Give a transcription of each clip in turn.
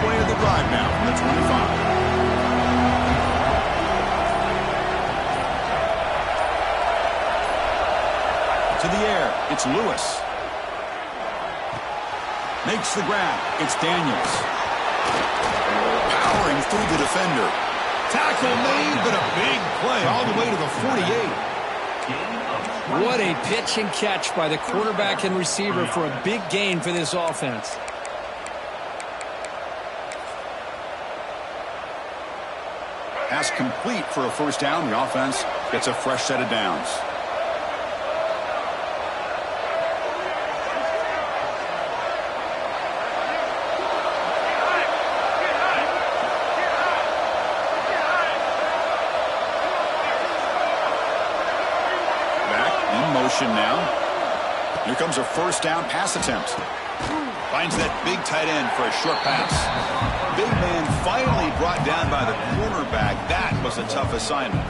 play of the drive now from the 25. To the air, it's Lewis. Makes the grab, it's Daniels. Powering through the defender. Tackle made, but a big play all the way to the 48. What a pitch and catch by the quarterback and receiver for a big gain for this offense. Pass complete for a first down. The offense gets a fresh set of downs. Now. Here comes a first down pass attempt. Finds that big tight end for a short pass. Big man finally brought down by the cornerback. That was a tough assignment.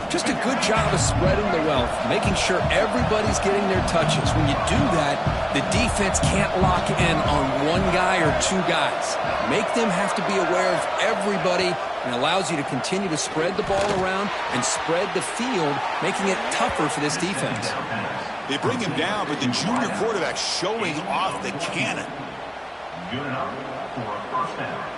Just a good job of spreading the wealth, making sure everybody's getting their touches. When you do that, the defense can't lock in on one guy or two guys. Make them have to be aware of everybody, and allows you to continue to spread the ball around and spread the field, making it tougher for this defense. They bring him down, but the junior quarterback showing off the cannon. Good enough for a first down.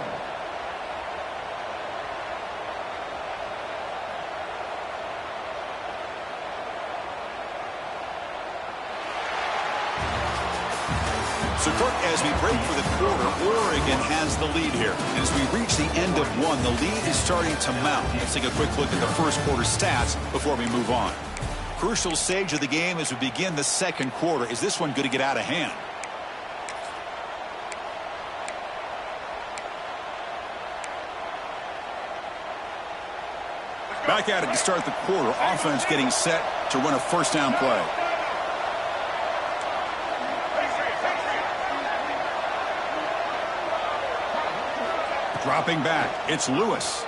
So, Kirk, as we break for the quarter, Oregon has the lead here. And as we reach the end of one, the lead is starting to mount. Let's take a quick look at the first quarter stats before we move on. Crucial stage of the game as we begin the second quarter. Is this one going to get out of hand? Back at it to start the quarter. Offense getting set to run a first down play. Dropping back, it's Lewis.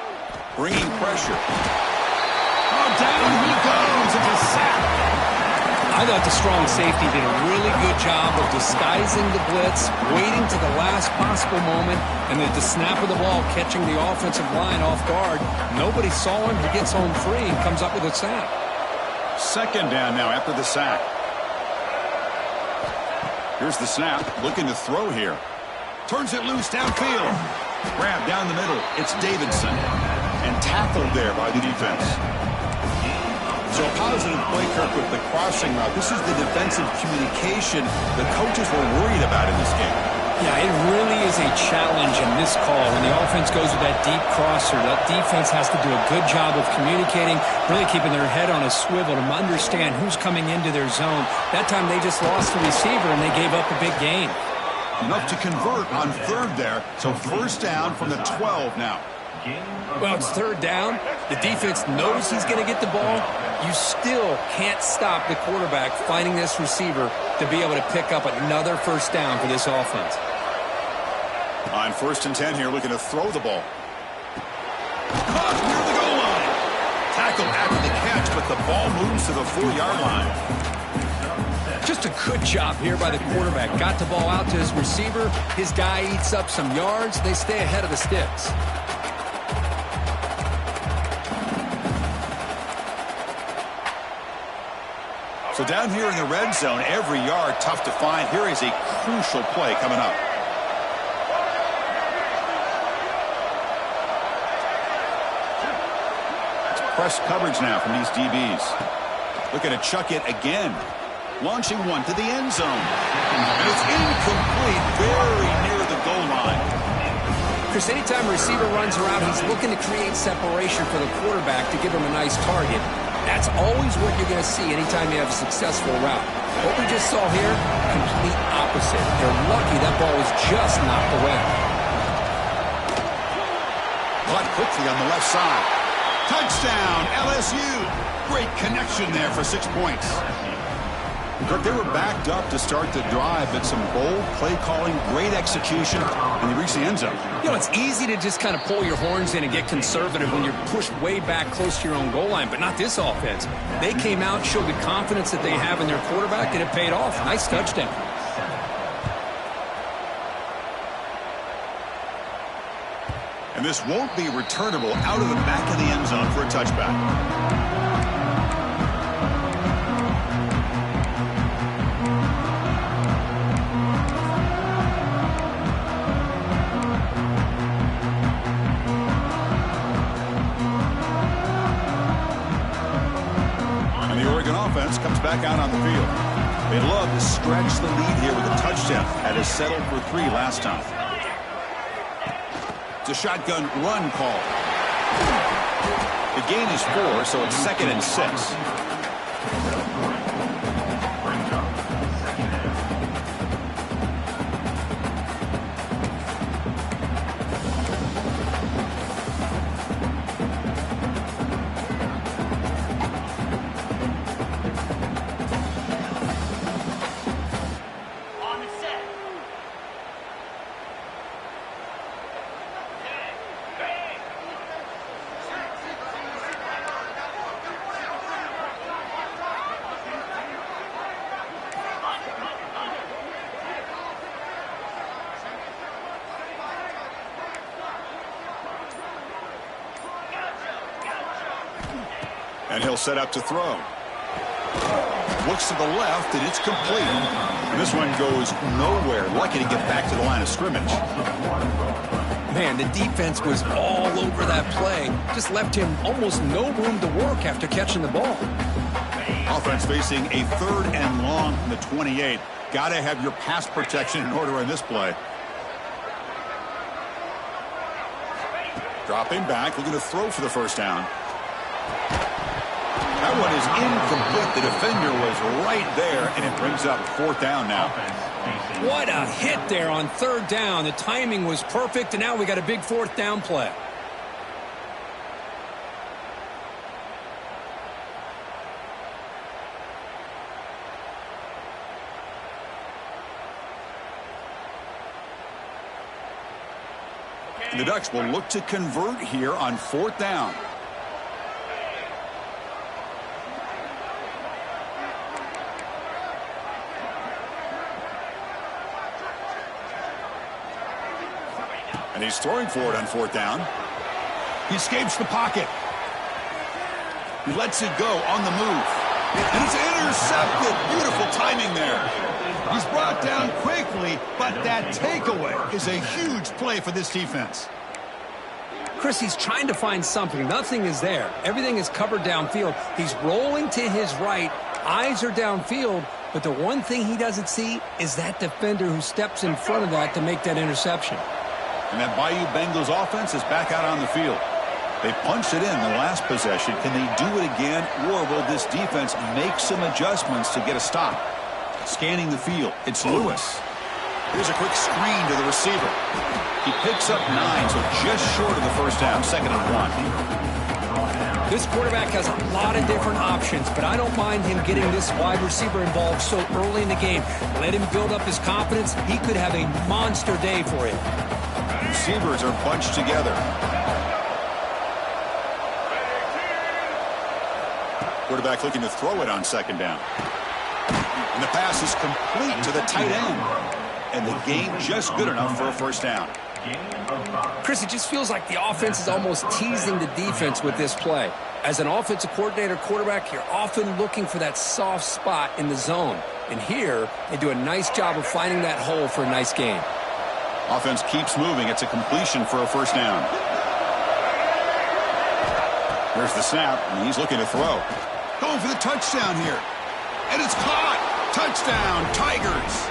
Bringing pressure. Oh, down he goes. It's a sack. I thought the strong safety did a really good job of disguising the blitz, waiting to the last possible moment, and at the snap of the ball, catching the offensive line off guard. Nobody saw him. He gets home free and comes up with a sack. Second down now after the sack. Here's the snap. Looking to throw here. Turns it loose downfield. Grab down the middle. It's Davidson. And tackled there by the defense. So a positive play, Kirk, with the crossing route. This is the defensive communication the coaches were worried about in this game. Yeah, it really is a challenge in this call. When the offense goes with that deep crosser, that defense has to do a good job of communicating, really keeping their head on a swivel to understand who's coming into their zone. That time they just lost the receiver and they gave up a big gain. Enough to convert on third there. So first down from the 12 now. Well, it's third down. The defense knows he's going to get the ball. You still can't stop the quarterback finding this receiver to be able to pick up another first down for this offense. On 1st and 10 here, looking to throw the ball. Caught near the goal line. Tackle after the catch, but the ball moves to the 4-yard line. Just a good job here by the quarterback. Got the ball out to his receiver. His guy eats up some yards. They stay ahead of the sticks. So down here in the red zone, every yard tough to find. Here is a crucial play coming up. It's press coverage now from these DBs. Looking to chuck it again. Launching one to the end zone. And it's incomplete, very near the goal line. Chris, anytime a receiver runs around, he's looking to create separation for the quarterback to give him a nice target. That's always what you're going to see anytime you have a successful route. What we just saw here, complete opposite. They're lucky that ball was just knocked away. Caught quickly on the left side. Touchdown, LSU. Great connection there for 6 points. But they were backed up to start the drive, but some bold play calling, great execution, and they reached the end zone. You know, it's easy to just kind of pull your horns in and get conservative when you're pushed way back close to your own goal line, but not this offense. They came out, showed the confidence that they have in their quarterback, and it paid off. Nice touchdown. And this won't be returnable out of the back of the end zone for a touchback. Comes back out on the field. They love to stretch the lead here with a touchdown. Had us settled for 3 last time. It's a shotgun run call. The gain is 4, so it's 2nd and 6. And he'll set up to throw. Looks to the left, and it's complete. And this one goes nowhere. Lucky to get back to the line of scrimmage. Man, the defense was all over that play. Just left him almost no room to work after catching the ball. Offense facing a 3rd and long from the 28. Got to have your pass protection in order on this play. Dropping back, looking to throw for the first down. That one is incomplete. The defender was right there, and it brings up 4th down now. What a hit there on 3rd down. The timing was perfect, and now we got a big 4th down play. And the Ducks will look to convert here on 4th down. And he's throwing for it on 4th down. He escapes the pocket. He lets it go on the move. And it's intercepted. Beautiful timing there. He's brought down quickly, but that takeaway is a huge play for this defense. Chris, he's trying to find something. Nothing is there. Everything is covered downfield. He's rolling to his right. Eyes are downfield. But the one thing he doesn't see is that defender who steps in front of that to make that interception. And that Bayou Bengals offense is back out on the field. They punched it in the last possession. Can they do it again, or will this defense make some adjustments to get a stop? Scanning the field, it's Lewis. Here's a quick screen to the receiver. He picks up 9, so just short of the first down, 2nd and 1. This quarterback has a lot of different options, but I don't mind him getting this wide receiver involved so early in the game. Let him build up his confidence. He could have a monster day for him. Receivers are bunched together. Quarterback looking to throw it on 2nd down. And the pass is complete to the tight end. And the gain just good enough for a first down. Chris, it just feels like the offense is almost teasing the defense with this play. As an offensive coordinator quarterback, you're often looking for that soft spot in the zone. And here, they do a nice job of finding that hole for a nice gain. Offense keeps moving. It's a completion for a first down. Here's the snap, and he's looking to throw. Going for the touchdown here. And it's caught. Touchdown, Tigers.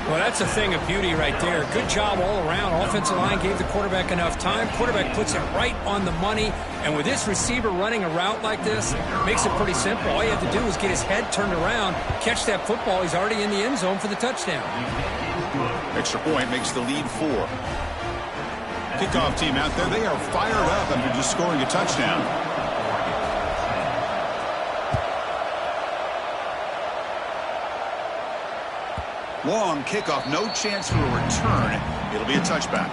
Well, that's a thing of beauty right there. Good job all around. Offensive line gave the quarterback enough time. Quarterback puts it right on the money. And with this receiver running a route like this, it makes it pretty simple. All you have to do is get his head turned around, catch that football. He's already in the end zone for the touchdown. Extra point makes the lead 4. Kickoff team out there, they are fired up after just scoring a touchdown. Long kickoff, no chance for a return. It'll be a touchback.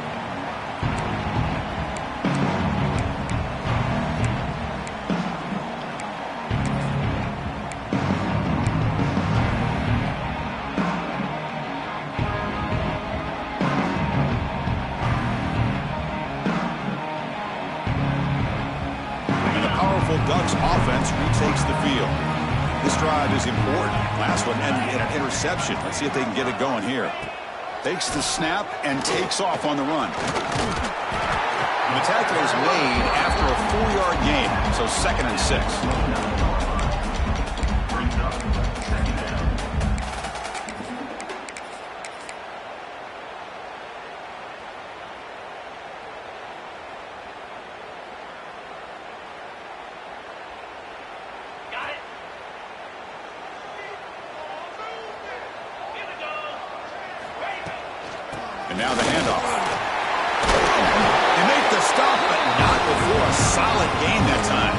Ducks offense retakes the field. This drive is important. Last one ended in an interception. Let's see if they can get it going here. Takes the snap and takes off on the run. The tackle is made after a 4-yard gain, so 2nd and 6. And now the handoff. They make the stop, but not before a solid gain that time.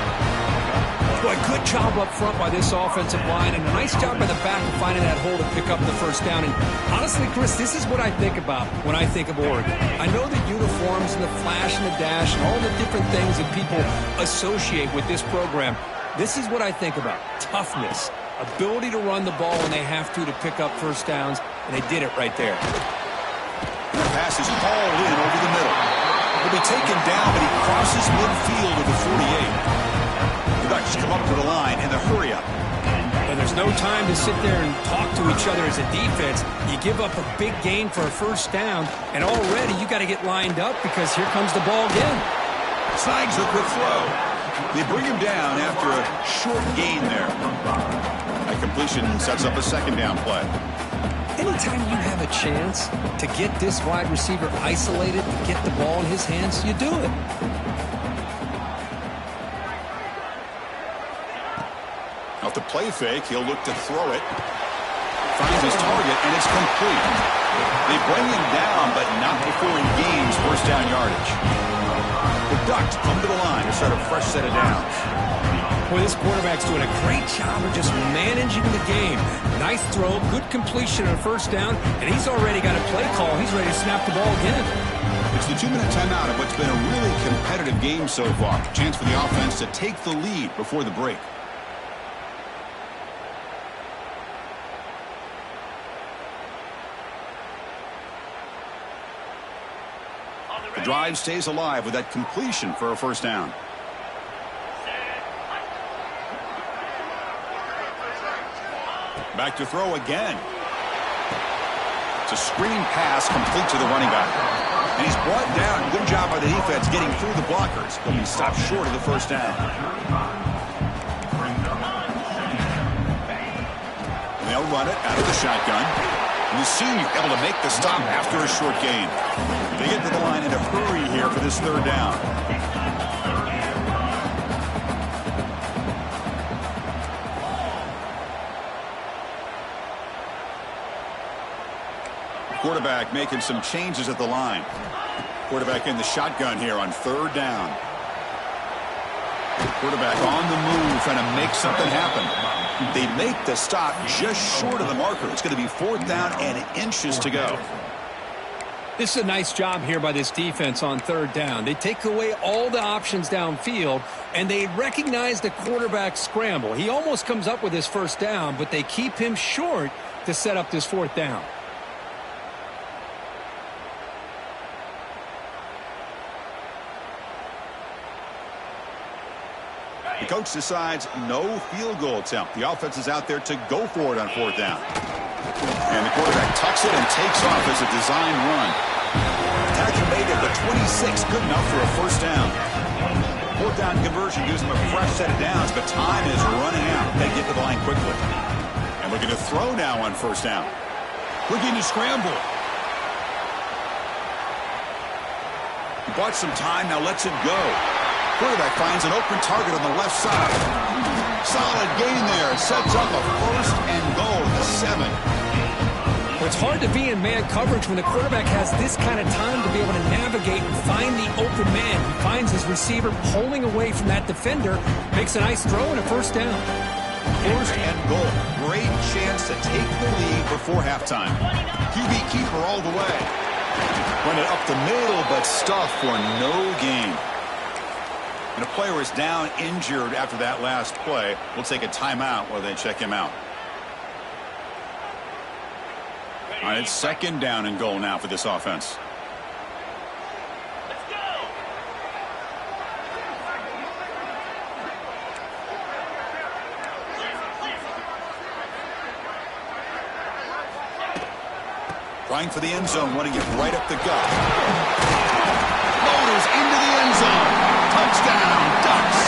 Boy, good job up front by this offensive line, and a nice job by the back of finding that hole to pick up the first down. And honestly, Chris, this is what I think about when I think of Oregon. I know the uniforms and the flash and the dash and all the different things that people associate with this program. This is what I think about. Toughness, ability to run the ball when they have to pick up first downs, and they did it right there. The pass is hauled in over the middle. He'll be taken down, but he crosses midfield at the 48. The Ducks come up to the line in the hurry-up. And there's no time to sit there and talk to each other as a defense. You give up a big gain for a first down, and already you got to get lined up because here comes the ball again. Snags a quick throw. They bring him down after a short gain there. That completion sets up a 2nd down play. Anytime you have a chance to get this wide receiver isolated, to get the ball in his hands, you do it. Off the play fake, he'll look to throw it. Finds his target, and it's complete. They bring him down, but not before he gains first down yardage. The Ducks come to the line to start a fresh set of downs. Boy, this quarterback's doing a great job of just managing the game. Nice throw, good completion on first down, and he's already got a play call. He's ready to snap the ball again. It's the 2-minute timeout of what's been a really competitive game so far. Chance for the offense to take the lead before the break. The drive stays alive with that completion for a first down. Back to throw again. It's a screen pass complete to the running back. And he's brought down. Good job by the defense getting through the blockers. He'll be stopped short of the first down. And they'll run it out of the shotgun. And the senior able to make the stop after a short gain. They get to the line in a hurry here for this 3rd down. Quarterback making some changes at the line. Quarterback in the shotgun here on 3rd down. Quarterback on the move trying to make something happen. They make the stop just short of the marker. It's going to be 4th down and inches to go. This is a nice job here by this defense on 3rd down. They take away all the options downfield, and they recognize the quarterback scramble. He almost comes up with his first down, but they keep him short to set up this 4th down. The coach decides no field goal attempt. The offense is out there to go for it on 4th down. And the quarterback tucks it and takes off as a design run. Tackle made at the 26, good enough for a first down. 4th down conversion gives them a fresh set of downs, but time is running out. They get to the line quickly. And looking to throw now on first down. Looking to scramble. He bought some time, now lets it go. Quarterback finds an open target on the left side. Solid gain there. It sets up a 1st and goal at the 7. Well, it's hard to be in man coverage when the quarterback has this kind of time to be able to navigate and find the open man. He finds his receiver pulling away from that defender, makes a nice throw and a first down. 1st and goal. Great chance to take the lead before halftime. QB keeper all the way. Run it up the middle, but stuffed for no gain. And a player is down injured after that last play. We'll take a timeout while they check him out. All right, it's 2nd down and goal now for this offense. Trying for the end zone, wanting it right up the gut. Motors into the end zone. Touchdown, Ducks.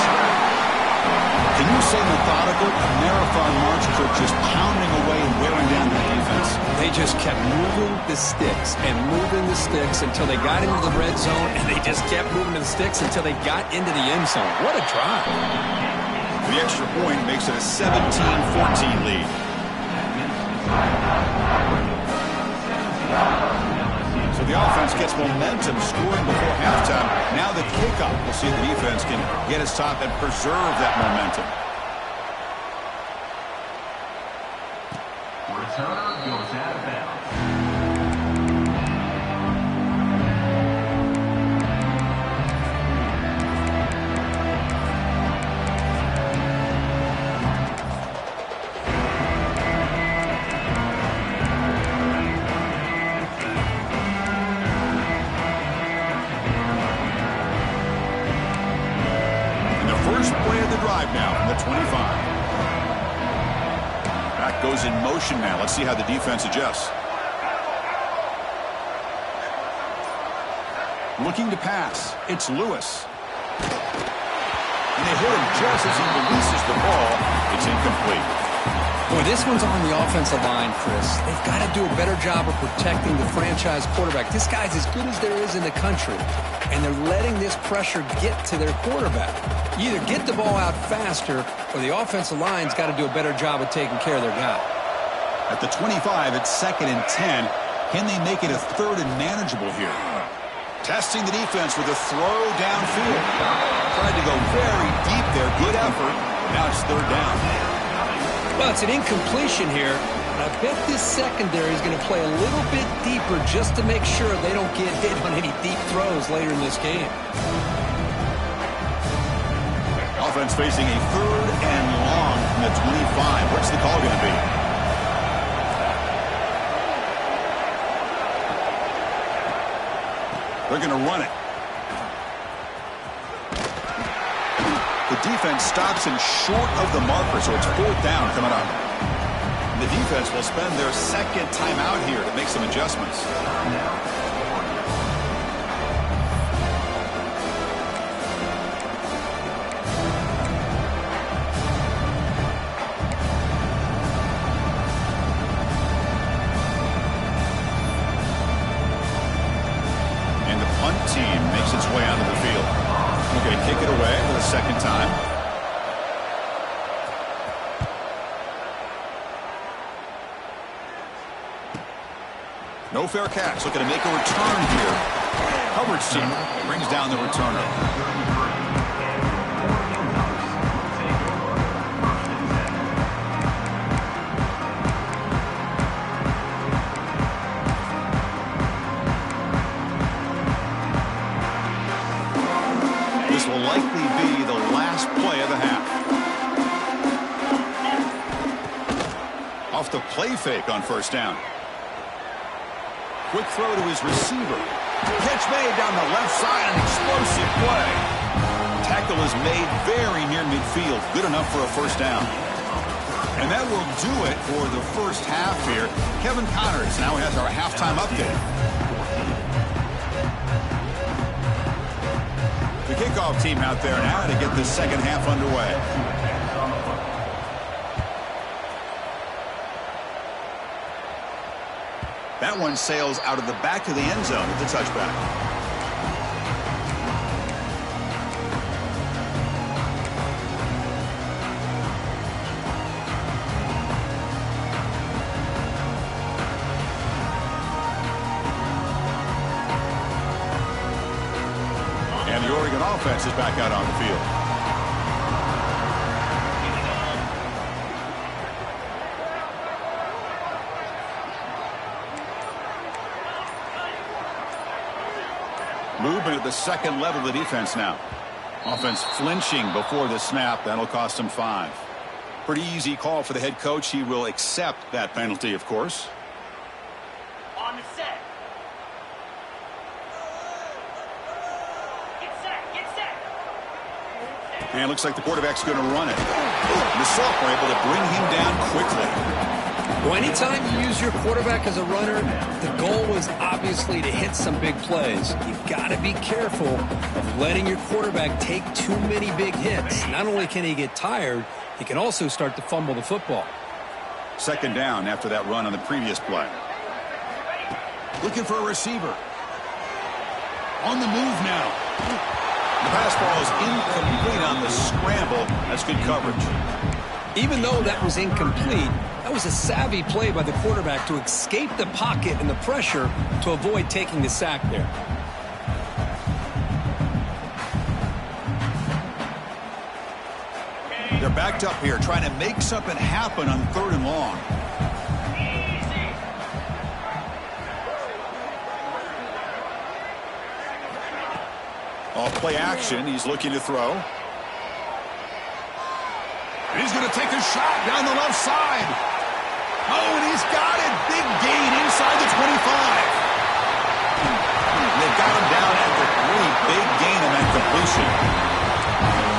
Can you say methodical? A marathon march trip, just pounding away and wearing down the defense. They just kept moving the sticks and moving the sticks until they got into the red zone, and they just kept moving the sticks until they got into the end zone. What a drive. The extra point makes it a 17-14 lead. So the offense gets momentum scoring before halftime. Now the kickoff. We'll see if the defense can get his top and preserve that momentum. Return goes out of bounds. Goes in motion now. Let's see how the defense adjusts. Looking to pass. It's Lewis. And they hit him just as he releases the ball. It's incomplete. Boy, this one's on the offensive line, Chris. They've got to do a better job of protecting the franchise quarterback. This guy's as good as there is in the country, and they're letting this pressure get to their quarterback. You either get the ball out faster, or the offensive line's got to do a better job of taking care of their guy. At the 25, it's 2nd and 10. Can they make it a 3rd and manageable here? Testing the defense with a throw downfield. Tried to go very deep there. Good effort. Now it's 3rd down. Well, it's an incompletion here. But I bet this secondary is going to play a little bit deeper just to make sure they don't get hit on any deep throws later in this game. Offense facing a 3rd and long from the 25. What's the call going to be? They're going to run it. The defense stops him short of the marker, so it's 4th down coming up. The defense will spend their 2nd timeout here to make some adjustments. Team makes its way onto the field. Okay, kick it away for the 2nd time. No fair catch. Looking to make a return here. Hubbard's team brings down the returner. Will likely be the last play of the half. Off the play fake on 1st down. Quick throw to his receiver. Catch made down the left side, an explosive play. Tackle is made very near midfield. Good enough for a 1st down. And that will do it for the first half here. Kevin Connors now has our halftime update. The kickoff team out there now to get this 2nd half underway. That one sails out of the back of the end zone with the touchback. And the Oregon offense is back out on the field. Movement at the 2nd level of the defense now. Offense flinching before the snap. That'll cost him 5. Pretty easy call for the head coach. He will accept that penalty, of course. On the set. Get set. Get set. And it looks like the quarterback's going to run it. The Sophomore able to bring him down quickly. Well, anytime you use your quarterback as a runner, the goal was obviously to hit some big plays. You've got to be careful of letting your quarterback take too many big hits. Not only can he get tired, he can also start to fumble the football. Second down after that run on the previous play. Looking for a receiver. On the move now. The pass ball is incomplete on the scramble. That's good coverage. Even though that was incomplete, that was a savvy play by the quarterback to escape the pocket and the pressure to avoid taking the sack there. They're backed up here trying to make something happen on 3rd and long. Off play action, he's looking to throw. And he's going to take a shot down the left side. Oh, and he's got it. Big gain inside the 25. They've got him down at the 3. Big gain on that completion.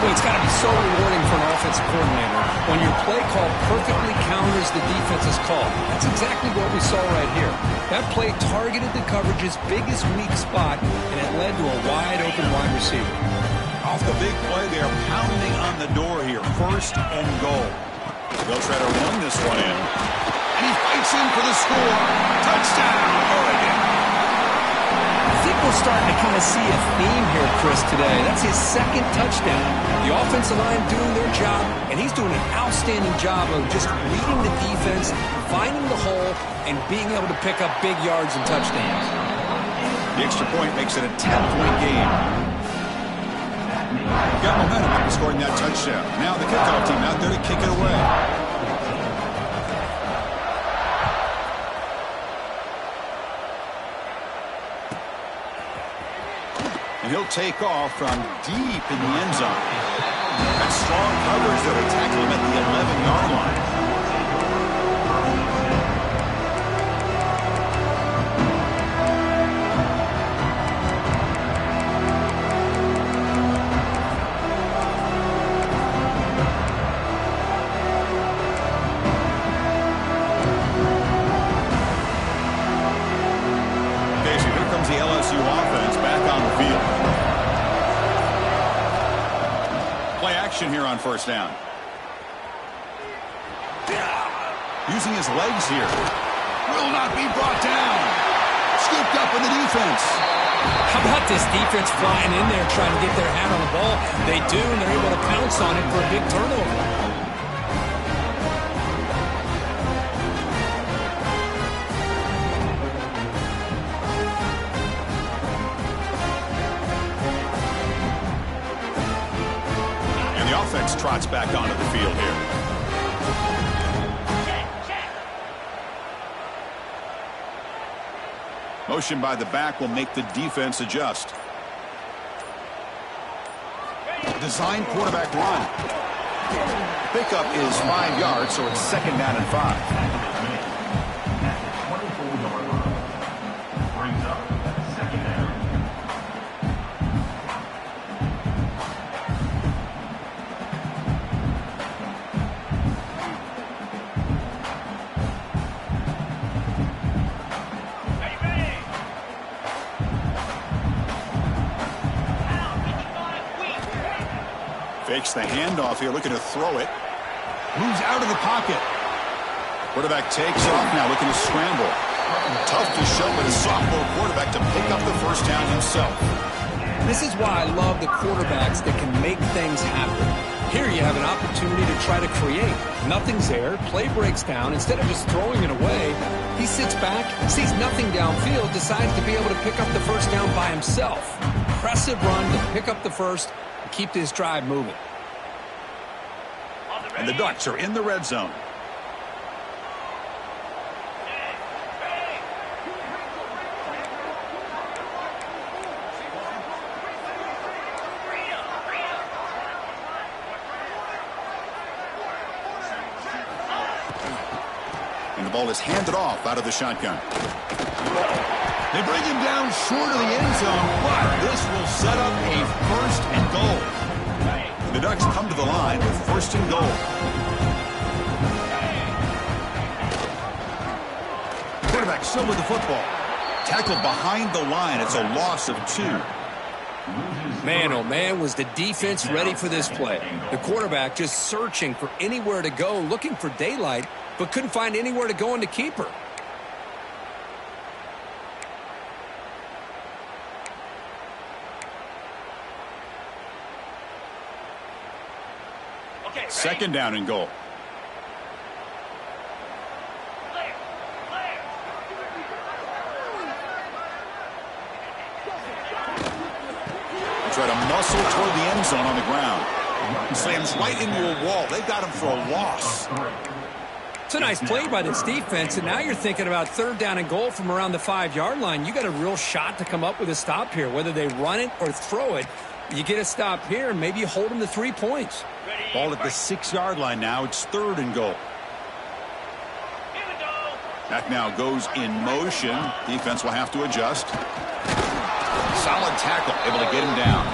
Well, it's got to be so rewarding for an offensive coordinator when your play call perfectly counters the defense's call. That's exactly what we saw right here. That play targeted the coverage's biggest weak spot, and it led to a wide-open wide receiver. Off the big play, they are pounding on the door here. 1st and goal. They'll try to run this one in. And he fights in for the score. Touchdown, Oregon. I think we're starting to kind of see a theme here, Chris, today. That's his 2nd touchdown. The offensive line doing their job, and he's doing an outstanding job of just reading the defense, finding the hole, and being able to pick up big yards and touchdowns. The extra point makes it a 10-point game. Got momentum after scoring that touchdown. Now the kickoff team out there to kick it away. And he'll take off from deep in the end zone. That's strong coverage that will tackle him at the 11-yard line. Okay, so here comes the LSU offense back on the field. Play action here on 1st down. Using his legs here. Will not be brought down. Scooped up in the defense. How about this defense flying in there trying to get their hand on the ball? They do, and they're able to pounce on it for a big turnover. Offense trots back onto the field here. Motion by the back will make the defense adjust. Design quarterback run. Pickup is 5 yards, so it's 2nd down and 5. Fakes the handoff here, looking to throw it. Moves out of the pocket. Quarterback takes off now, looking to scramble. Tough to show, but a sophomore quarterback to pick up the 1st down himself. This is why I love the quarterbacks that can make things happen. Here you have an opportunity to try to create. Nothing's there. Play breaks down. Instead of just throwing it away, he sits back, sees nothing downfield, decides to be able to pick up the 1st down by himself. Impressive run to pick up the 1st and keep this drive moving. And the Ducks are in the red zone. And the ball is handed off out of the shotgun. They bring him down short of the end zone, but this will set up a 1st and goal. The Ducks come to the line with 1st and goal. quarterback still with the football. Tackled behind the line. It's a loss of 2. Man, oh man, was the defense ready for this play. The quarterback just searching for anywhere to go, looking for daylight, but couldn't find anywhere to go in the keeper. Okay, ready? Second down and goal. Clear. Clear. Try to muscle toward the end zone on the ground. He slams right into a wall. They got him for a loss. It's a nice play by this defense, and now you're thinking about third down and goal from around the 5-yard line. You got a real shot to come up with a stop here. Whether they run it or throw it, you get a stop here, and maybe you hold them to 3 points. Ready? Ball at the 6-yard line now. It's third and goal. Here we go. Back now goes in motion. Defense will have to adjust. Solid tackle, able to get him down.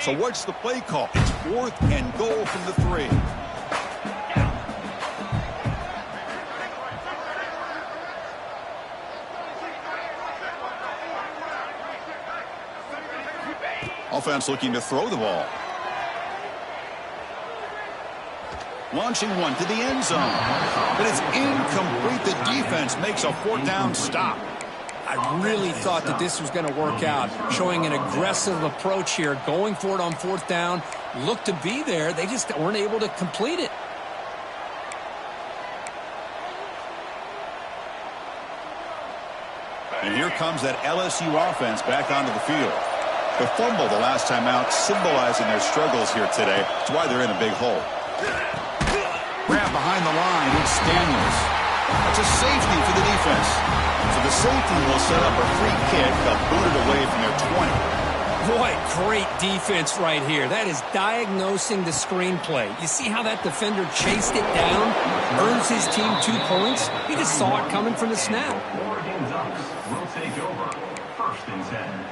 So what's the play call? It's fourth and goal from the 3. Offense looking to throw the ball. Launching one to the end zone. But it's incomplete. The defense makes a 4th down stop. I really thought that this was going to work out, showing an aggressive approach here, going for it on 4th down. Looked to be there. They just weren't able to complete it. And here comes that LSU offense back onto the field. The fumble the last time out, symbolizing their struggles here today. That's why they're in a big hole. Grab behind the line, it's Daniels. That's a safety for the defense. So the safety will set up a free kick. They'll boot it away from their 20. Boy, great defense right here. That is diagnosing the screenplay. You see how that defender chased it down, earns his team 2 points? He just saw it coming from the snap. Oregon Ducks will take over. First and 10.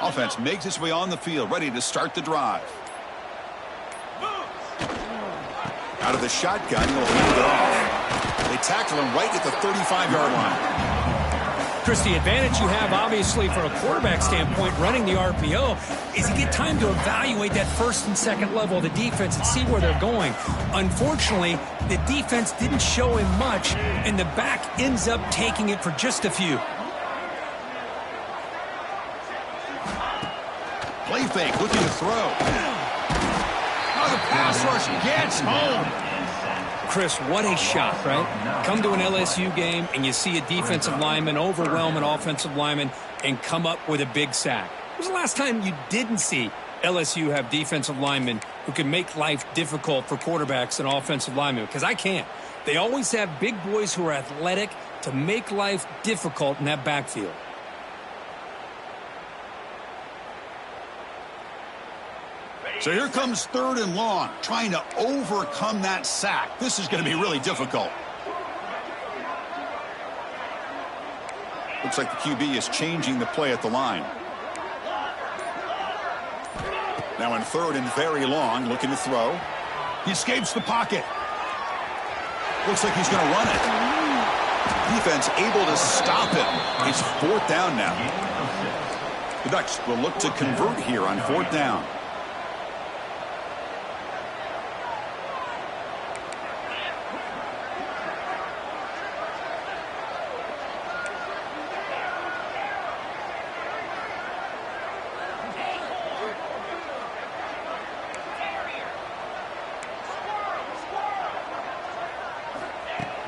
Offense makes its way on the field, ready to start the drive. Out of the shotgun, he'll hand it off. They tackle him right at the 35-yard line. Chris, the advantage you have, obviously, from a quarterback standpoint, running the RPO, is you get time to evaluate that first and second level of the defense and see where they're going. Unfortunately, the defense didn't show him much, and the back ends up taking it for just a few. Play fake, looking to throw. Oh, the pass rush gets home. Chris, what a shot, right? Come to an LSU game and you see a defensive lineman overwhelm an offensive lineman and come up with a big sack. When was the last time you didn't see LSU have defensive linemen who can make life difficult for quarterbacks and offensive linemen? Because I can't. They always have big boys who are athletic to make life difficult in that backfield. So here comes third and long, trying to overcome that sack. This is going to be really difficult. Looks like the QB is changing the play at the line. Now in third and very long, looking to throw. He escapes the pocket. Looks like he's going to run it. Defense able to stop him. It's 4th down now. The Ducks will look to convert here on 4th down.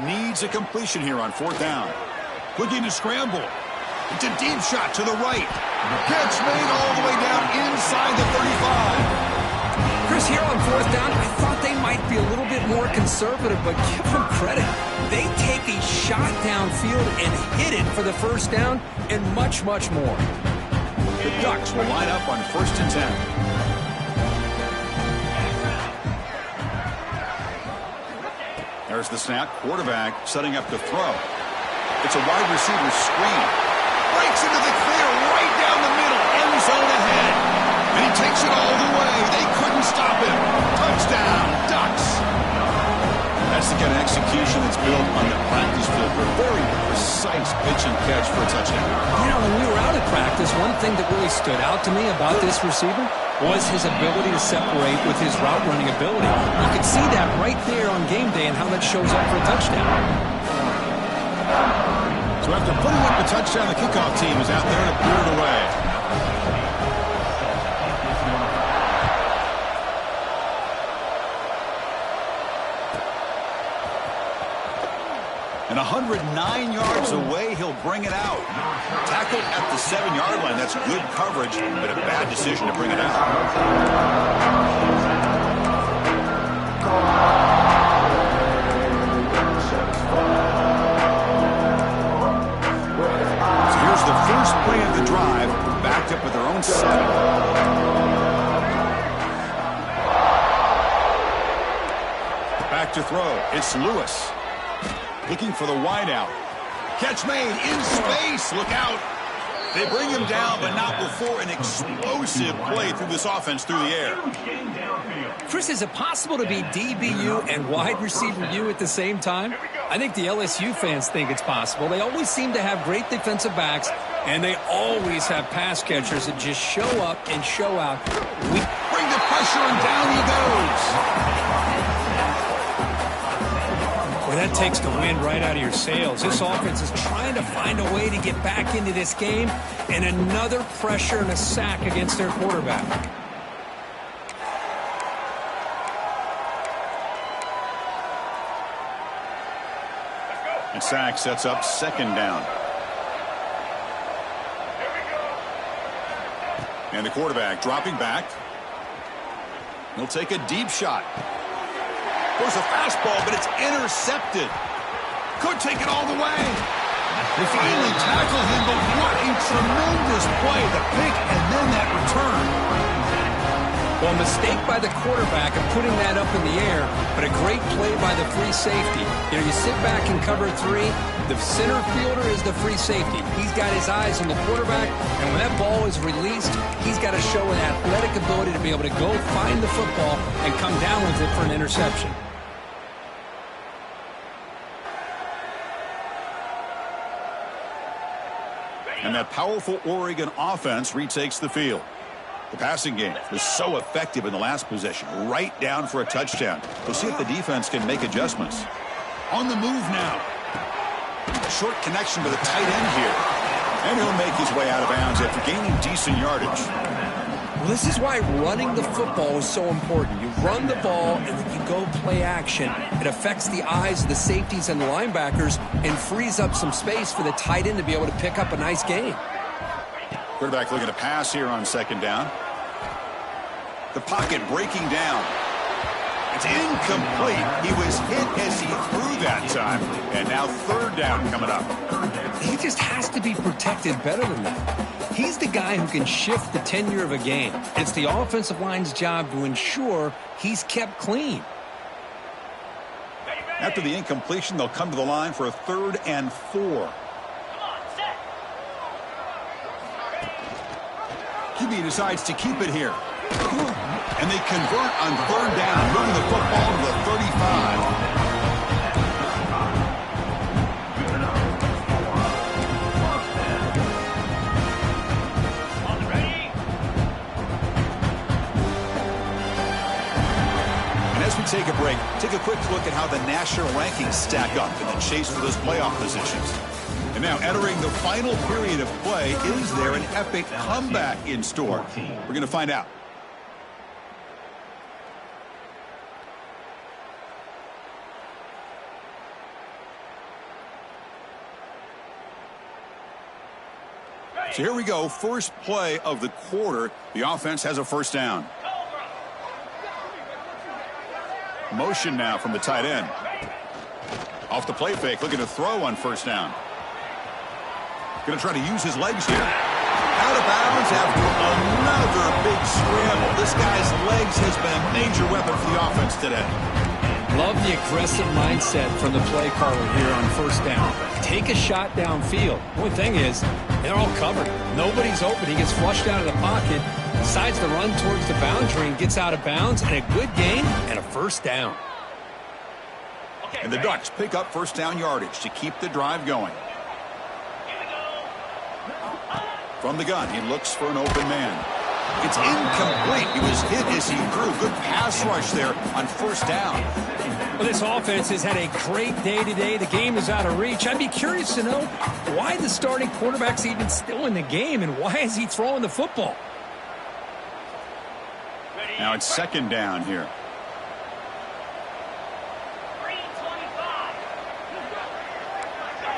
Needs a completion here on 4th down. Looking to scramble. It's a deep shot to the right. Catch made all the way down inside the 35. Chris, here on fourth down, I thought they might be a little bit more conservative, but give them credit. They take a shot downfield and hit it for the first down and much, much more. The Ducks will line up on 1st and 10. There's the snap. Quarterback setting up to throw. It's a wide receiver screen. Breaks into the clear right down the middle. End zone ahead. And he takes it all the way. They couldn't stop him. Touchdown, Ducks. That's the kind of execution that's built on the practice field for a very precise pitch and catch for a touchdown. You know, when we were out at practice, one thing that really stood out to me about this receiver was his ability to separate with his route running ability. You could see that right there on game day and how that shows up for a touchdown. So after putting up the touchdown, the kickoff team is out there to clear it away. And 109 yards away, he'll bring it out. Tackled at the 7-yard line. That's good coverage, but a bad decision to bring it out. So here's the first play of the drive, backed up with their own 7. Back to throw. It's Lewis. Looking for the wideout. Catch made in space. Look out. They bring him down, but not before an explosive play through this offense through the air. Chris, is it possible to be DBU and wide receiver U at the same time? I think the LSU fans think it's possible. They always seem to have great defensive backs, and they always have pass catchers that just show up and show out. We bring the pressure, and down he goes. Well, that takes the wind right out of your sails. This offense is trying to find a way to get back into this game, and another pressure and a sack against their quarterback. And sack sets up 2nd down. And the quarterback dropping back. He'll take a deep shot. Goes a fastball, but it's intercepted. Could take it all the way. They finally tackle him, but what a tremendous play. The pick and then that return. Well, a mistake by the quarterback of putting that up in the air, but a great play by the free safety. You know, you sit back in cover 3, the center fielder is the free safety. He's got his eyes on the quarterback, and when that ball is released, he's got to show an athletic ability to be able to go find the football and come down with it for an interception. And that powerful Oregon offense retakes the field. The passing game was so effective in the last possession, right down for a touchdown. We'll see if the defense can make adjustments. On the move now. A short connection to the tight end here. And he'll make his way out of bounds after gaining decent yardage. Well, this is why running the football is so important. You run the ball, and then you go play action. It affects the eyes of the safeties and the linebackers and frees up some space for the tight end to be able to pick up a nice gain. Quarterback looking to pass here on 2nd down. The pocket breaking down. It's incomplete. He was hit as he threw that time. And now 3rd down coming up. He just has to be protected better than that. He's the guy who can shift the tenure of a game. It's the offensive line's job to ensure he's kept clean. After the incompletion, they'll come to the line for a 3rd and 4. QB decides to keep it here. And they convert on 3rd down, moving the football to the 35. And as we take a break, take a quick look at how the national rankings stack up in the chase for those playoff positions. And now entering the final period of play, is there an epic comeback in store? We're going to find out. So here we go, first play of the quarter. The offense has a 1st down. Motion now from the tight end. Off the play fake, looking to throw on first down. Going to try to use his legs here. Out of bounds after another big scramble. This guy's legs has been a major weapon for the offense today. Love the aggressive mindset from the play caller here on first down. Take a shot downfield. The only thing is, they're all covered. Nobody's open. He gets flushed out of the pocket, decides to run towards the boundary and gets out of bounds, and a good gain and a first down. And the Ducks pick up first down yardage to keep the drive going. From the gun, he looks for an open man. It's incomplete. He was hit as he threw. Good pass rush there on first down. Well, this offense has had a great day today. The game is out of reach. I'd be curious to know why the starting quarterback's even still in the game and why is he throwing the football? Now it's second down here.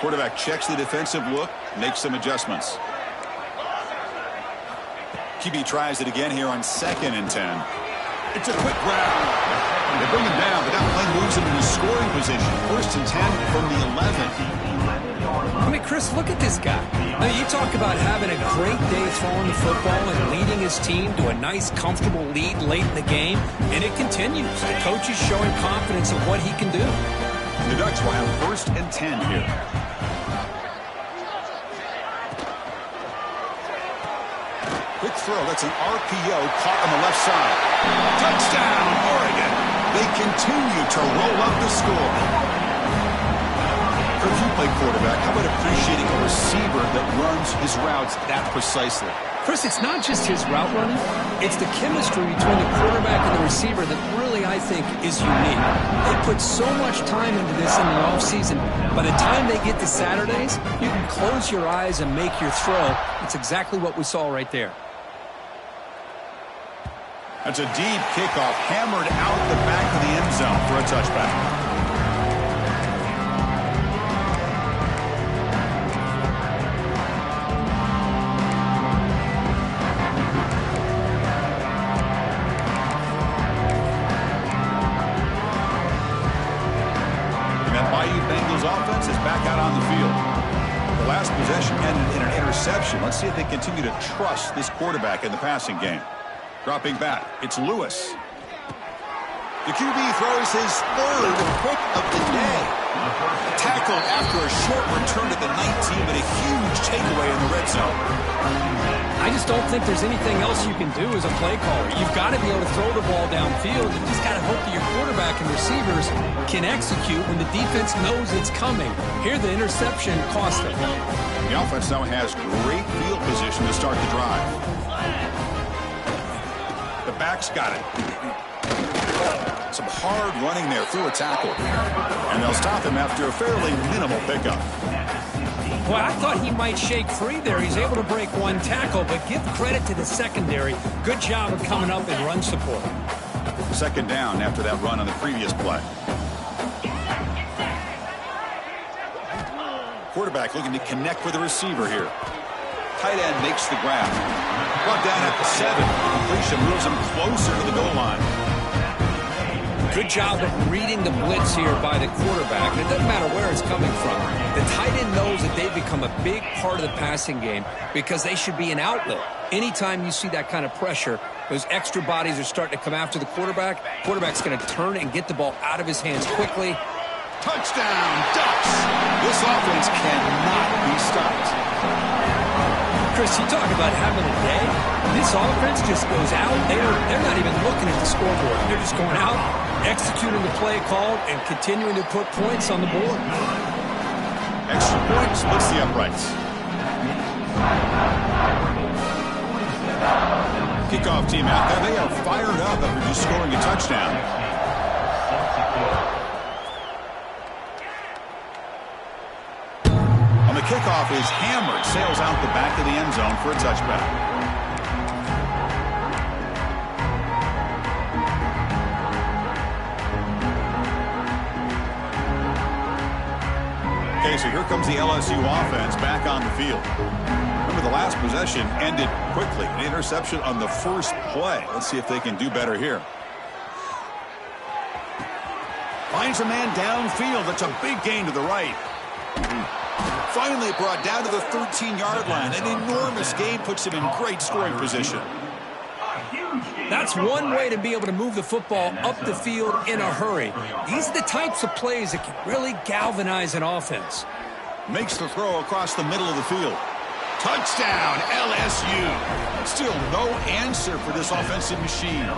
Quarterback checks the defensive look, makes some adjustments. QB tries it again here on 2nd and 10. It's a quick grab. They bring him down, but that play moves him into scoring position. 1st and 10 from the 11. I mean, Chris, look at this guy. I mean, you talk about having a great day throwing the football and leading his team to a nice, comfortable lead late in the game, and it continues. The coach is showing confidence of what he can do. The Ducks will have 1st and 10 here. Quick throw. That's an RPO caught on the left side. Touchdown, Oregon. They continue to roll up the score. If you play quarterback, how about appreciating a receiver that runs his routes that precisely? Chris, it's not just his route running. It's the chemistry between the quarterback and the receiver that really, I think, is unique. They put so much time into this in the offseason. By the time they get to Saturdays, you can close your eyes and make your throw. It's exactly what we saw right there. That's a deep kickoff, hammered out the back of the end zone for a touchback. And that Bayou Bengals offense is back out on the field. The last possession ended in an interception. Let's see if they continue to trust this quarterback in the passing game. Dropping back, it's Lewis. The QB throws his 3rd pick of the day. Tackled after a short return to the 19, but a huge takeaway in the red zone. I just don't think there's anything else you can do as a play caller. You've got to be able to throw the ball downfield. You just got to hope that your quarterback and receivers can execute when the defense knows it's coming. Here, the interception cost them. The offense now has great field position to start the drive. The back's got it. Some hard running there through a tackle. And they'll stop him after a fairly minimal pickup. Well, I thought he might shake free there. He's able to break one tackle, but give credit to the secondary. Good job of coming up in run support. Second down after that run on the previous play. Quarterback looking to connect with the receiver here. Tight end makes the grab. Brought down at the 7. Completion moves him closer to the goal line. Good job of reading the blitz here by the quarterback. And it doesn't matter where it's coming from. The tight end knows that they've become a big part of the passing game because they should be an outlet. Anytime you see that kind of pressure, those extra bodies are starting to come after the quarterback. Quarterback's going to turn and get the ball out of his hands quickly. Touchdown, Ducks! This offense cannot be stopped. Chris, you talk about having a day. This offense just goes out. They're not even looking at the scoreboard. They're just going out, executing the play called, and continuing to put points on the board. Extra point splits the uprights. Kickoff team out there. They are fired up after just scoring a touchdown. On the kickoff is hammered, sails out the back of the end zone for a touchback. Okay, so here comes the LSU offense back on the field. Remember, the last possession ended quickly. An interception on the first play. Let's see if they can do better here. Finds a man downfield. That's a big gain to the right. Finally brought down to the 13-yard line. An enormous gain puts him in great scoring position. That's one way to be able to move the football up the field in a hurry. These are the types of plays that can really galvanize an offense. Makes the throw across the middle of the field. Touchdown, LSU. Still no answer for this offensive machine.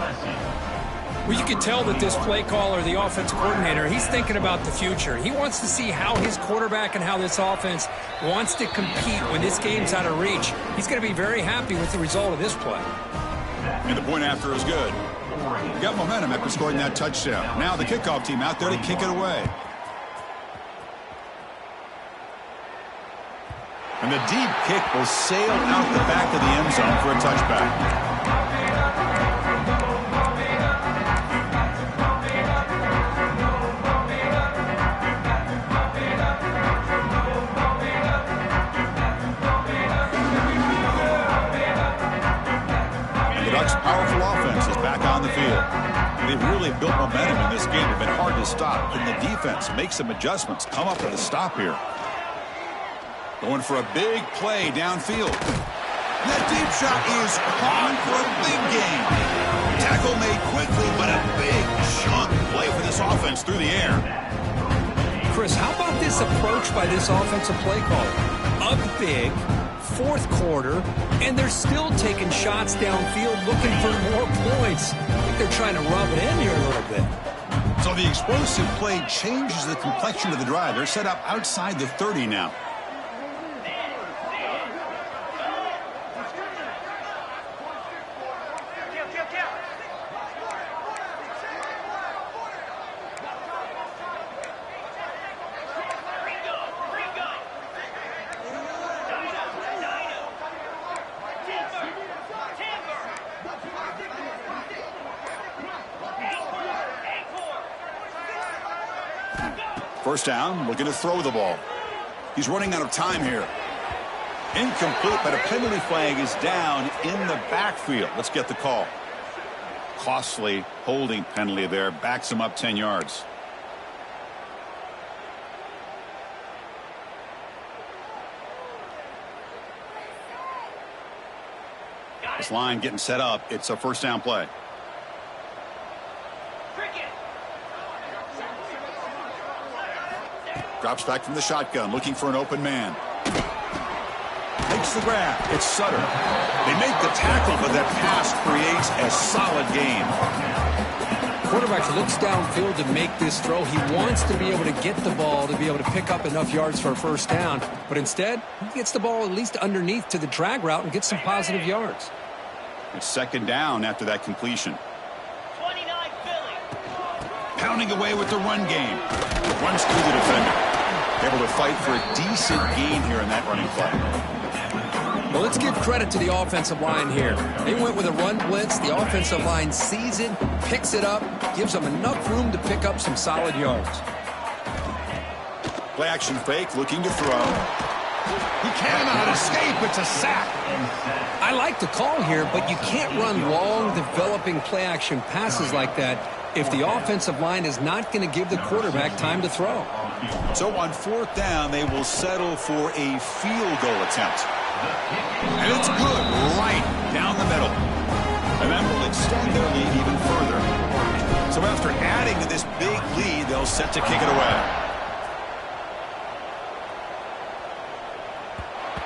Well, you can tell that this play caller, the offense coordinator, he's thinking about the future. He wants to see how his quarterback and how this offense wants to compete when this game's out of reach. He's going to be very happy with the result of this play. And the point after is good. Got momentum after scoring that touchdown. Now the kickoff team out there to kick it away. And the deep kick will sail out the back of the end zone for a touchback. Powerful offense is back on the field. They've really built momentum in this game. It's been hard to stop. Can the defense make some adjustments? Come up with a stop here. Going for a big play downfield. That deep shot is caught for a big gain. Tackle made quickly, but a big chunk play for this offense through the air. Chris, how about this approach by this offensive play caller? Up big, fourth quarter, and they're still taking shots downfield looking for more points. I think they're trying to rub it in here a little bit. So the explosive play changes the complexion of the drive. They're set up outside the 30 now. First down, looking to throw the ball. He's running out of time here. Incomplete, but a penalty flag is down in the backfield. Let's get the call. Costly holding penalty there. Backs him up 10 yards. This line getting set up. It's a first down play. Drops back from the shotgun, looking for an open man. Makes the grab. It's Sutter. They make the tackle, but that pass creates a solid gain. Quarterback looks downfield to make this throw. He wants to be able to get the ball to be able to pick up enough yards for a first down. But instead, he gets the ball at least underneath to the drag route and gets some positive yards. It's second down after that completion. 29 Philly. Pounding away with the run game. Runs through the defender. Able to fight for a decent gain here in that running play. Well, let's give credit to the offensive line here. They went with a run blitz. The offensive line sees it, picks it up, gives them enough room to pick up some solid yards. Play action fake, looking to throw. He cannot escape. It's a sack. I like the call here, but you can't run long, developing play action passes like that if the offensive line is not going to give the quarterback time to throw. So on fourth down, they will settle for a field goal attempt. And it's good right down the middle. And that will extend their lead even further. So after adding to this big lead, they'll set to kick it away.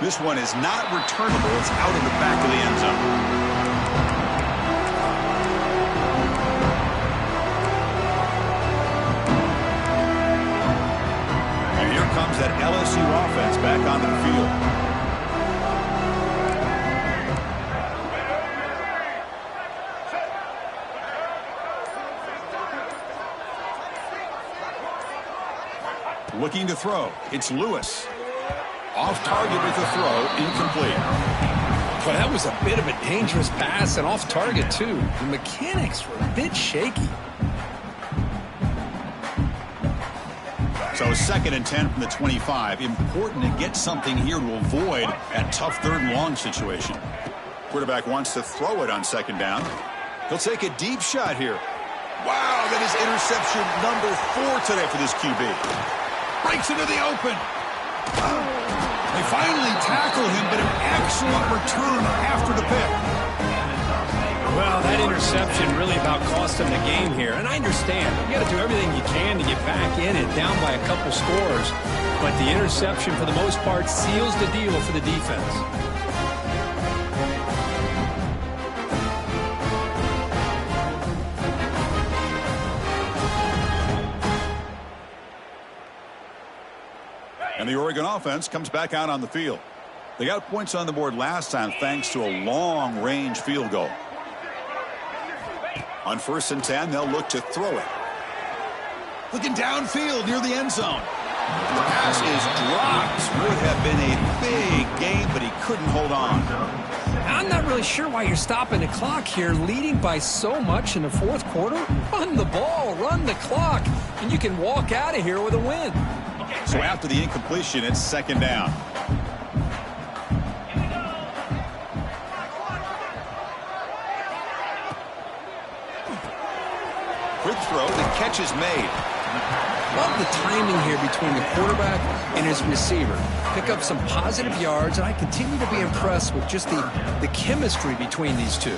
This one is not returnable. It's out of the back of the end zone. Comes that LSU offense back onto the field. Looking to throw. It's Lewis. Off target with the throw. Incomplete. Well, that was a bit of a dangerous pass and off target, too. The mechanics were a bit shaky. So second and 10 from the 25. Important to get something here to avoid that tough third and long situation. Quarterback wants to throw it on second down. He'll take a deep shot here. Wow, that is interception number 4 today for this QB. Breaks into the open. They finally tackle him, but an excellent return after the pick. Well, that interception really about cost him the game here. And I understand. You got to do everything you can to get back in it, down by a couple scores. But the interception, for the most part, seals the deal for the defense. And the Oregon offense comes back out on the field. They got points on the board last time thanks to a long-range field goal. On 1st and 10, they'll look to throw it. Looking downfield near the end zone. The pass is dropped. Would have been a big game, but he couldn't hold on. I'm not really sure why you're stopping the clock here, leading by so much in the 4th quarter. Run the ball, run the clock, and you can walk out of here with a win. So after the incompletion, it's 2nd down. Quick throw, the catch is made. Love the timing here between the quarterback and his receiver. Pick up some positive yards, and I continue to be impressed with just the chemistry between these two.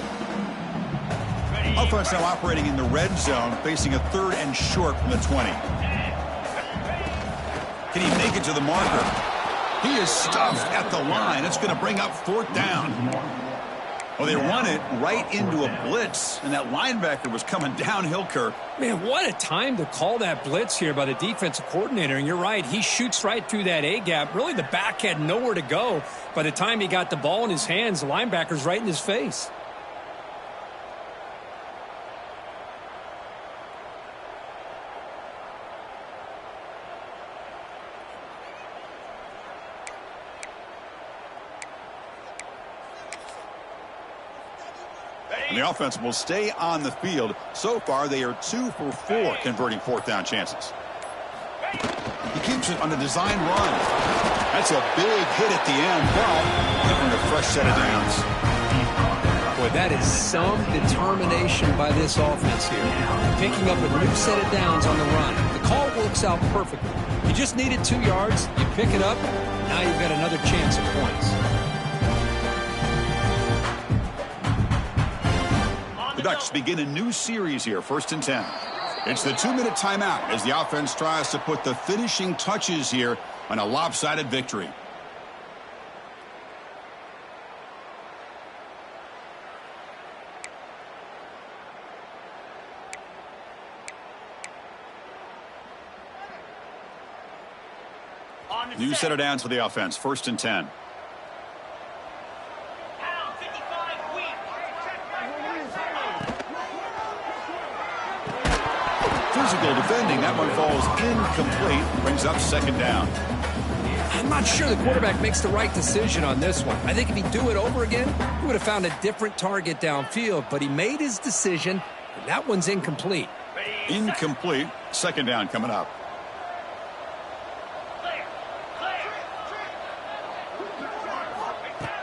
Offense now operating in the red zone, facing a 3rd and short from the 20. Can he make it to the marker? He is stuffed at the line. It's going to bring up 4th down. Well, they run it right into a blitz, and that linebacker was coming downhill, Kirk. Man, what a time to call that blitz here by the defensive coordinator. And you're right, he shoots right through that A-gap. Really, the back had nowhere to go. By the time he got the ball in his hands, the linebacker's right in his face. And the offense will stay on the field. So far, they are 2 for 4 converting 4th down chances. He keeps it on the design run. That's a big hit at the end, but giving a fresh set of downs. Boy, that is some determination by this offense here. Picking up a new set of downs on the run. The call works out perfectly. You just needed 2 yards. You pick it up. Now you've got another chance at points. The Ducks begin a new series here, 1st and 10. It's the 2-minute timeout as the offense tries to put the finishing touches here on a lopsided victory. New set of downs for the offense, 1st and 10. Physical defending. That one falls incomplete. Brings up 2nd down. I'm not sure the quarterback makes the right decision on this one. I think if he'd do it over again, he would have found a different target downfield. But he made his decision, and that one's incomplete. Incomplete. 2nd down coming up.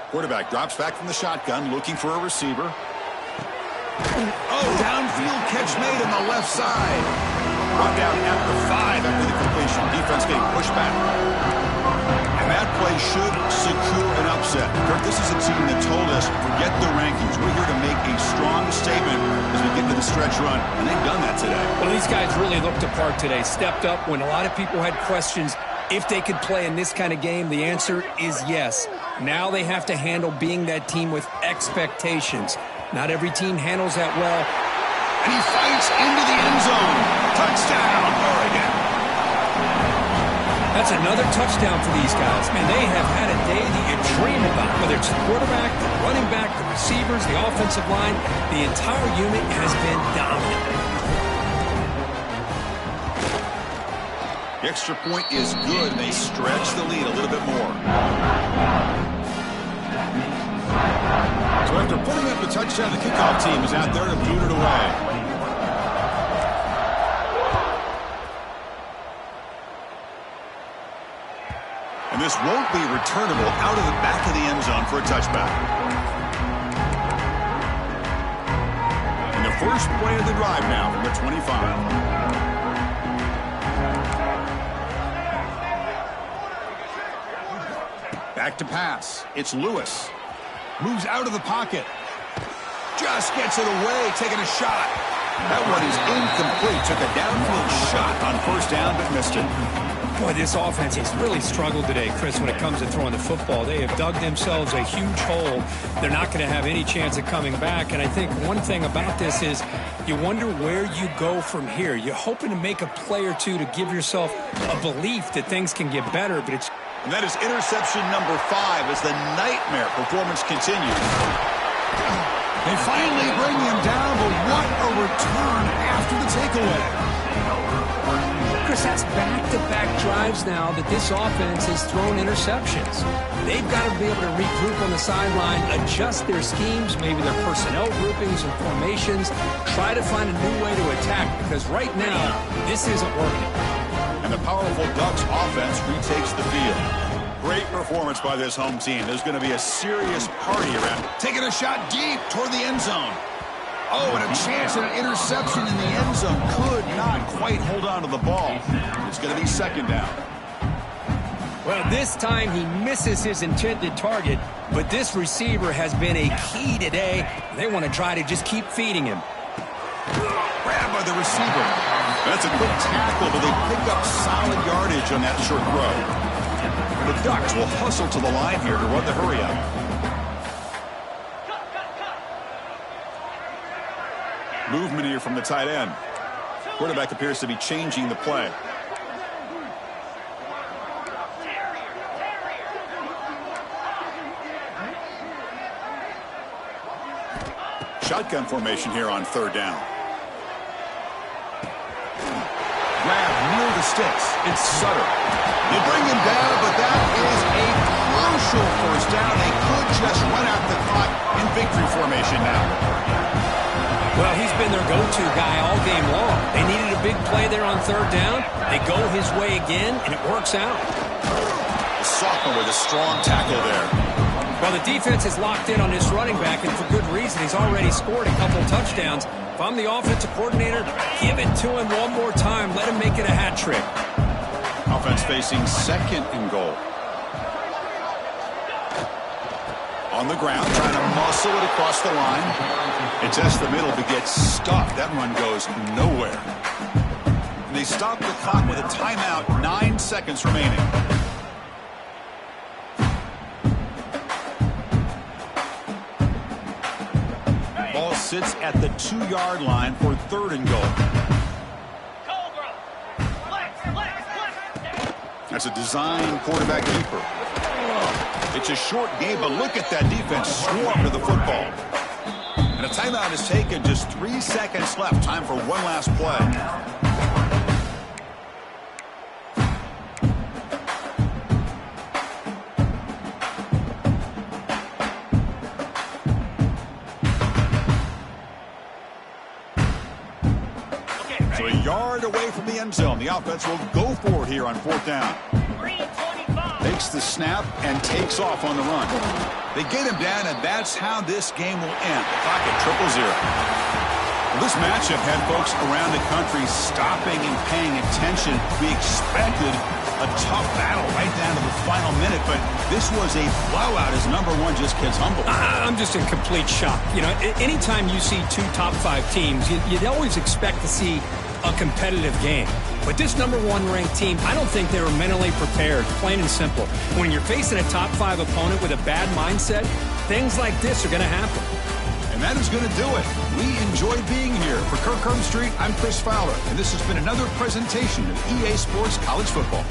Quarterback drops back from the shotgun, looking for a receiver. Oh, downfield catch made on the left side. Brought down at the 5 after the completion. Defense getting pushed back. And that play should secure an upset. Kirk, this is a team that told us, forget the rankings. We're here to make a strong statement as we get to the stretch run. And they've done that today. Well, these guys really looked apart today. Stepped up when a lot of people had questions if they could play in this kind of game. The answer is yes. Now they have to handle being that team with expectations. Not every team handles that well. And he fights into the end zone. Touchdown, Oregon. That's another touchdown for these guys. Man, they have had a day that you dream about. Whether it's the quarterback, the running back, the receivers, the offensive line, the entire unit has been dominant. The extra point is good. They stretch the lead a little bit more. So after putting up the touchdown, the kickoff team is out there to boot it away. And this won't be returnable out of the back of the end zone for a touchback. And the First play of the drive now from the 25. Back to pass. It's Lewis. Moves out of the pocket. Just gets it away, taking a shot. That one is incomplete. Took a downfield shot on first down, but missed it. Boy, this offense has really struggled today, Chris, when it comes to throwing the football. They have dug themselves a huge hole. They're not going to have any chance of coming back. And I think one thing about this is you wonder where you go from here. You're hoping to make a play or two to give yourself a belief that things can get better, but it's... And that is interception number 5 as the nightmare performance continues. They finally bring him down, but what a return after the takeaway. Chris, that's back-to-back drives now that this offense has thrown interceptions. They've got to be able to regroup on the sideline, adjust their schemes, maybe their personnel groupings and formations, try to find a new way to attack, because right now, this isn't working. And the powerful Ducks offense retakes the field. Great performance by this home team. There's going to be a serious party around. Taking a shot deep toward the end zone. Oh, and a chance at an interception in the end zone. Could not quite hold on to the ball. It's going to be second down. Well, this time he misses his intended target, but this receiver has been a key today. They want to try to just keep feeding him. Grabbed by the receiver. That's a quick tackle, but they pick up solid yardage on that short throw. The Ducks will hustle to the line here to run the hurry-up. Movement here from the tight end. Quarterback appears to be changing the play. Shotgun formation here on third down. Grab near the sticks. It's Sutter. They bring him down, but that is a crucial first down. They could just run out the clock in victory formation now. Well, he's been their go-to guy all game long. They needed a big play there on third down. They go his way again, and it works out. The sophomore with a strong tackle there. Well, the defense is locked in on this running back, and for good reason. He's already scored a couple touchdowns. If I'm the offensive coordinator, give it to him one more time. Let him make it a hat trick. Offense facing second and goal. On the ground, trying to muscle it across the line. It tests the middle, but gets stuck. That run goes nowhere. And they stop the clock with a timeout, 9 seconds remaining. Ball sits at the 2-yard line for third and goal. That's a design quarterback keeper. It's a short game, but look at that defense swarm to the football. And a timeout is taken. Just 3 seconds left. Time for one last play. So a yard away from the end zone. The offense will go for it here on fourth down. Takes the snap and takes off on the run. They get him down, and that's how this game will end. The clock at 0-0. Well, this matchup had folks around the country stopping and paying attention. We expected a tough battle right down to the final minute, but this was a blowout as number one just gets humbled. I'm just in complete shock. You know, anytime you see two top 5 teams, you'd always expect to see a competitive game. But this number 1 ranked team, I don't think they were mentally prepared, plain and simple. When you're facing a top 5 opponent with a bad mindset, things like this are going to happen. And that is going to do it. We enjoyed being here. For Kirk Herbstreit, I'm Chris Fowler, and this has been another presentation of EA Sports College Football.